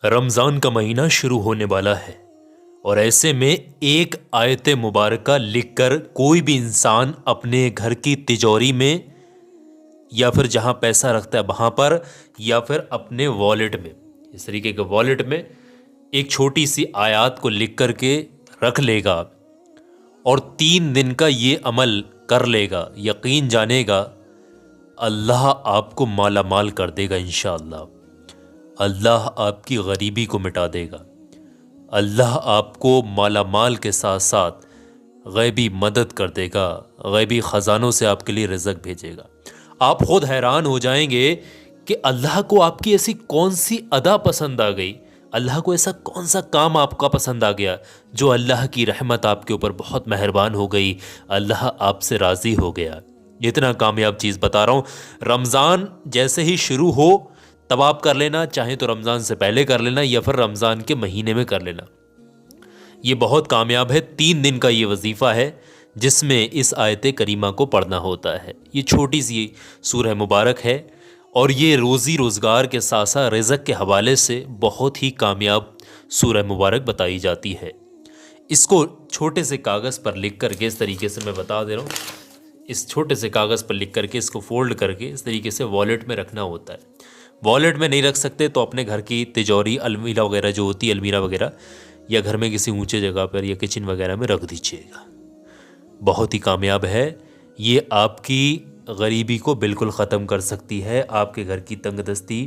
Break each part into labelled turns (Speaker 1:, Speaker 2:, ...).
Speaker 1: रमज़ान का महीना शुरू होने वाला है और ऐसे में एक आयत मुबारका लिखकर कोई भी इंसान अपने घर की तिजोरी में या फिर जहां पैसा रखता है वहां पर या फिर अपने वॉलेट में, इस तरीके के वॉलेट में एक छोटी सी आयत को लिख करके रख लेगा और 3 दिन का ये अमल कर लेगा, यकीन जानेगा अल्लाह आपको माला माल कर देगा। इंशाअल्लाह अल्लाह आपकी गरीबी को मिटा देगा। अल्लाह आपको माला माल के साथ साथ गैबी मदद कर देगा, गैबी ख़जानों से आपके लिए रिज़्क़ भेजेगा। आप खुद हैरान हो जाएंगे कि अल्लाह को आपकी ऐसी कौन सी अदा पसंद आ गई, अल्लाह को ऐसा कौन सा काम आपका पसंद आ गया जो अल्लाह की रहमत आपके ऊपर बहुत मेहरबान हो गई, अल्लाह आपसे राज़ी हो गया। इतना कामयाब चीज़ बता रहा हूँ, रमज़ान जैसे ही शुरू हो तब आप कर लेना, चाहे तो रमज़ान से पहले कर लेना या फिर रमज़ान के महीने में कर लेना। ये बहुत कामयाब है। 3 दिन का ये वजीफ़ा है जिसमें इस आयत करीमा को पढ़ना होता है। ये छोटी सी सूरह मुबारक है और ये रोज़ी रोज़गार के साथ साथ रिज़्क़ के हवाले से बहुत ही कामयाब सूरह मुबारक बताई जाती है। इसको छोटे से कागज़ पर लिख करके, इस तरीके से मैं बता दे रहा हूँ, इस छोटे से कागज़ पर लिख करके इसको फोल्ड करके इस तरीके से वॉलेट में रखना होता है। वॉलेट में नहीं रख सकते तो अपने घर की तिजोरी, अलमीरा वगैरह जो होती है, अलमीरा वगैरह, या घर में किसी ऊंचे जगह पर या किचन वगैरह में रख दीजिएगा। बहुत ही कामयाब है ये, आपकी गरीबी को बिल्कुल ख़त्म कर सकती है। आपके घर की तंगदस्ती,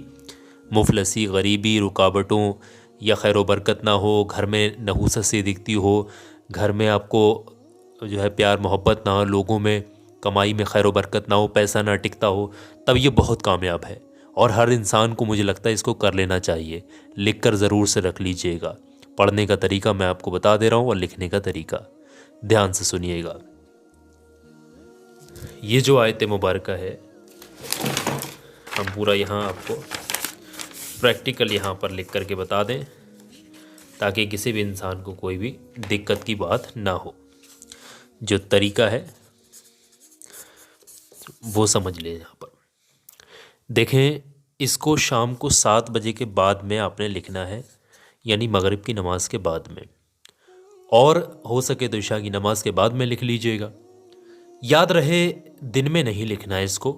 Speaker 1: मुफलसी, गरीबी, रुकावटों या खैर बरकत ना हो, घर में नहूसत सी दिखती हो, घर में आपको जो है प्यार मोहब्बत ना हो, लोगों में कमाई में खैर बरकत ना हो, पैसा ना टिकता हो, तब ये बहुत कामयाब है। और हर इंसान को मुझे लगता है इसको कर लेना चाहिए। लिख कर ज़रूर से रख लीजिएगा। पढ़ने का तरीका मैं आपको बता दे रहा हूँ और लिखने का तरीका ध्यान से सुनिएगा। ये जो आयत मुबारका है, हम पूरा यहाँ आपको प्रैक्टिकल यहाँ पर लिख करके बता दें ताकि किसी भी इंसान को कोई भी दिक्कत की बात ना हो। जो तरीका है वो समझ लें। यहाँ पर देखें, इसको शाम को 7 बजे के बाद में आपने लिखना है, यानी मगरिब की नमाज़ के बाद में, और हो सके तो इशा की नमाज़ के बाद में लिख लीजिएगा। याद रहे दिन में नहीं लिखना है इसको,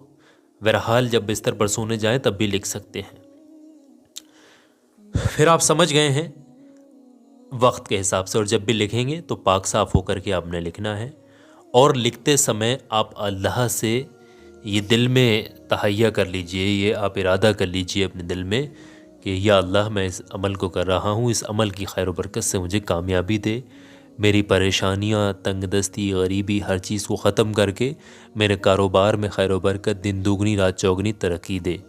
Speaker 1: बहरहाल जब बिस्तर पर सोने जाएं तब भी लिख सकते हैं। फिर आप समझ गए हैं वक्त के हिसाब से, और जब भी लिखेंगे तो पाक साफ़ होकर के आपने लिखना है। और लिखते समय आप अल्लाह से ये दिल में तहैया कर लीजिए, ये आप इरादा कर लीजिए अपने दिल में कि या अल्लाह, मैं इस अमल को कर रहा हूँ, इस अमल की खैर बरकत से मुझे कामयाबी दे, मेरी परेशानियाँ, तंगदस्ती, गरीबी, हर चीज़ को ख़त्म करके मेरे कारोबार में खैर बरकत, दिन दुगनी रात चौगनी तरक्की दे।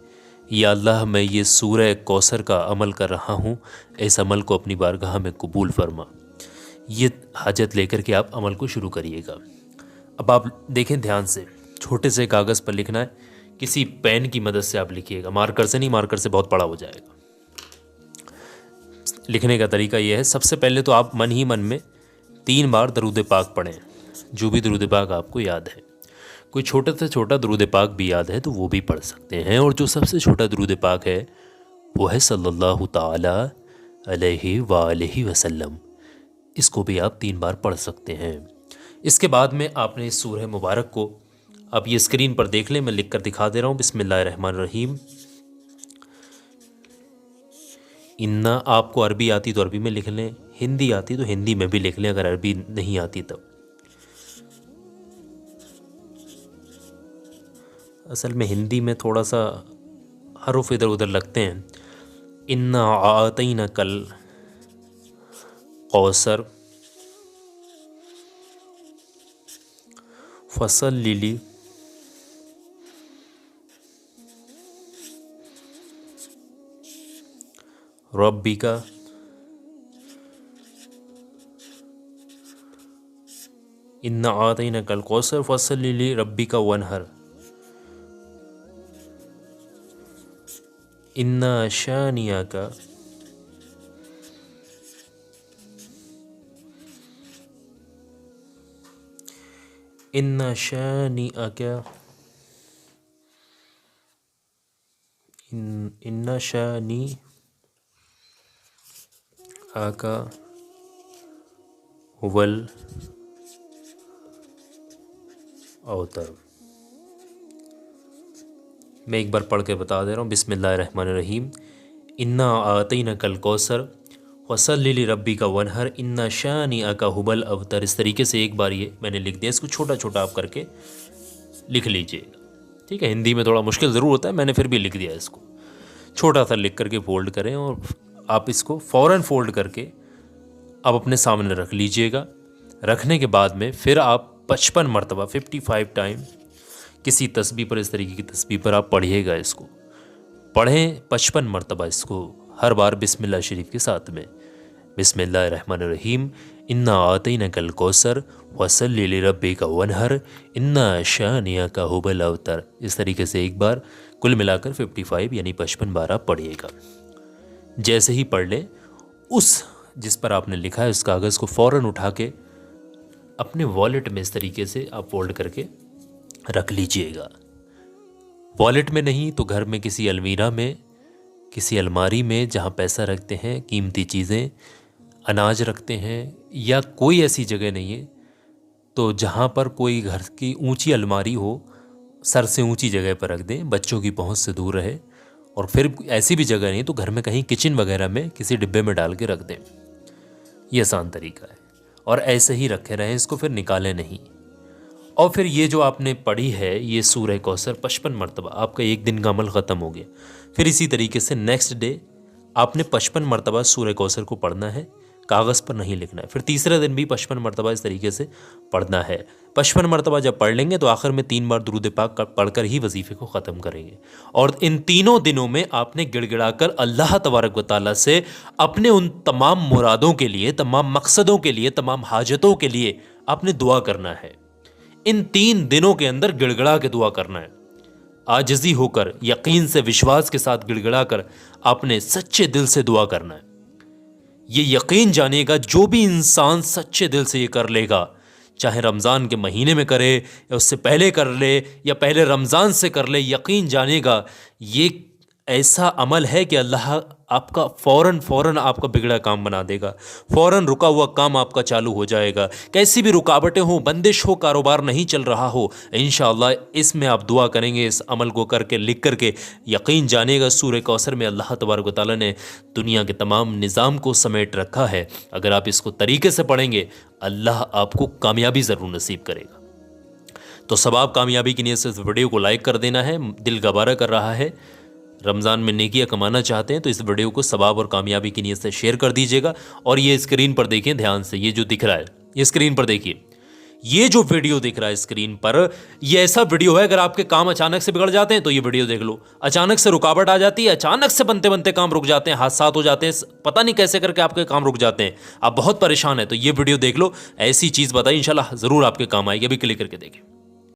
Speaker 1: या अल्लाह, मैं ये सूरह कौसर का अमल कर रहा हूँ, इस अमल को अपनी बारगाह में कबूल फरमा। ये हाजत लेकर के आप अमल को शुरू करिएगा। अब आप देखें ध्यान से, छोटे से कागज़ पर लिखना है, किसी पेन की मदद से आप लिखिएगा, मार्कर से नहीं, मार्कर से बहुत बड़ा हो जाएगा। लिखने का तरीका यह है, सबसे पहले तो आप मन ही मन में 3 बार दरूद पाक पढ़ें, जो भी दरूद पाक आपको याद है। कोई छोटा से छोटा दरूद पाक भी याद है तो वो भी पढ़ सकते हैं, और जो सबसे छोटा दरूद पाक है वो है सल्लल्लाहु ताला अलैहि वालैहि वसल्लम। इसको भी आप 3 बार पढ़ सकते हैं। इसके बाद में आपने इस सूरह मुबारक को, आप ये स्क्रीन पर देख लें, मैं लिख कर दिखा दे रहा हूँ, बिस्मिल्लाहिर्रहमानिर्रहीम। इन्ना, आपको अरबी आती तो अरबी में लिख लें, हिंदी आती तो हिंदी में भी लिख लें, अगर अरबी नहीं आती तब। असल में हिंदी में थोड़ा सा हरूफ इधर उधर लगते हैं। इन्ना आतैना कल कौसर फसल लिली रब्बिका इन्ना आतैना कल कौसर फसल लिली रब्बिका वनहर इन्ना शानिया का इन्ना शानिया का इन्ना शानी आका हुवल अवतर। मैं एक बार पढ़ के बता दे रहा हूँ। बिस्मिल्लाहिर्रहमानिर्रहीम। इन्ना आतैना कल कौसर वसल्लि लिरब्बिका का वनहर इन्ना शानी आका हुबल अवतर। इस तरीके से एक बार ये मैंने लिख दिया। इसको छोटा छोटा आप करके लिख लीजिएगा, ठीक है। हिंदी में थोड़ा मुश्किल ज़रूर होता है, मैंने फिर भी लिख दिया। इसको छोटा सा लिख करके फोल्ड करें और आप इसको फ़ौरन फोल्ड करके आप अपने सामने रख लीजिएगा। रखने के बाद में फिर आप 55 मरतबा 55 टाइम किसी तस्बीह पर, इस तरीके की तस्बीह पर आप पढ़िएगा। इसको पढ़ें 55 मरतबा इसको, हर बार बिस्मिल्लाह शरीफ के साथ में। बिस्मिल्लाहिर्रहमानिर्रहीम। इन्ना आतैना कल कौसर वसल्लि लिरब्बिका वनहर इन्ना शानिअका हुवल अवतर। इस तरीके से एक बार कुल मिलाकर 55 यानी 55 बार आप पढ़िएगा। जैसे ही पढ़ लें, उस जिस पर आपने लिखा है उस कागज़ को फ़ौरन उठा के अपने वॉलेट में इस तरीके से आप फोल्ड करके रख लीजिएगा। वॉलेट में नहीं तो घर में किसी अलमीरा में, किसी अलमारी में जहाँ पैसा रखते हैं, कीमती चीज़ें, अनाज रखते हैं, या कोई ऐसी जगह नहीं है तो जहाँ पर कोई घर की ऊंची अलमारी हो, सर से ऊंची जगह पर रख दें, बच्चों की पहुंच से दूर रहे। और फिर ऐसी भी जगह नहीं तो घर में कहीं किचन वगैरह में किसी डिब्बे में डाल के रख दें। ये आसान तरीका है। और ऐसे ही रखे रहें इसको, फिर निकालें नहीं। और फिर ये जो आपने पढ़ी है ये सूरह कौसर 55 मरतबा, आपका एक दिन का अमल ख़त्म हो गया। फिर इसी तरीके से नेक्स्ट डे आपने 55 मरतबा सूरह कौसर को पढ़ना है, कागज़ पर नहीं लिखना है। फिर तीसरे दिन भी 55 मरतबा इस तरीके से पढ़ना है। 55 मरतबा जब पढ़ लेंगे तो आखिर में 3 बार दुरूद पाक पढ़कर ही वजीफ़े को ख़त्म करेंगे। और इन तीनों दिनों में आपने गिड़गिड़ाकर अल्लाह तबारक व तआला से अपने उन तमाम मुरादों के लिए, तमाम मकसदों के लिए, तमाम हाजतों के लिए आपने दुआ करना है। इन 3 दिनों के अंदर गिड़गिड़ा के दुआ करना है। आजिज़ी होकर, यकीन से, विश्वास के साथ गिड़गिड़ा कर आपने सच्चे दिल से दुआ करना है। ये यकीन जानिएगा, जो भी इंसान सच्चे दिल से ये कर लेगा, चाहे रमज़ान के महीने में करे या उससे पहले कर ले या पहले रमज़ान से कर ले, यकीन जानिएगा ये ऐसा अमल है कि अल्लाह आपका फ़ौरन आपका बिगड़ा काम बना देगा। फ़ौरन रुका हुआ काम आपका चालू हो जाएगा। कैसी भी रुकावटें हो, बंदिश हो, कारोबार नहीं चल रहा हो, इंशाअल्लाह इसमें आप दुआ करेंगे, इस अमल को करके, लिख करके, यकीन जानिएगा सूरह कौसर में अल्लाह तबारक व तआला ने दुनिया के तमाम निज़ाम को समेट रखा है। अगर आप इसको तरीके से पढ़ेंगे, अल्लाह आपको कामयाबी ज़रूर नसीब करेगा। तो सवाब कामयाबी की नीयत से इस वीडियो को लाइक कर देना है। दिल गवारा कर रहा है, रमज़ान में नेकियां कमाना चाहते हैं तो इस वीडियो को सवाब और कामयाबी की नीयत से शेयर कर दीजिएगा। और ये स्क्रीन पर देखिए ध्यान से, ये जो दिख रहा है, ये स्क्रीन पर देखिए, ये जो वीडियो दिख रहा है स्क्रीन पर, ये ऐसा वीडियो है, अगर आपके काम अचानक से बिगड़ जाते हैं तो ये वीडियो देख लो। अचानक से रुकावट आ जाती है, अचानक से बनते बनते काम रुक जाते हैं, हादसात हो जाते हैं, पता नहीं कैसे करके आपके काम रुक जाते हैं, आप बहुत परेशान हैं, तो ये वीडियो देख लो। ऐसी चीज़ बताइए, इंशाल्लाह ज़रूर आपके काम आएगी। अभी क्लिक करके देखें।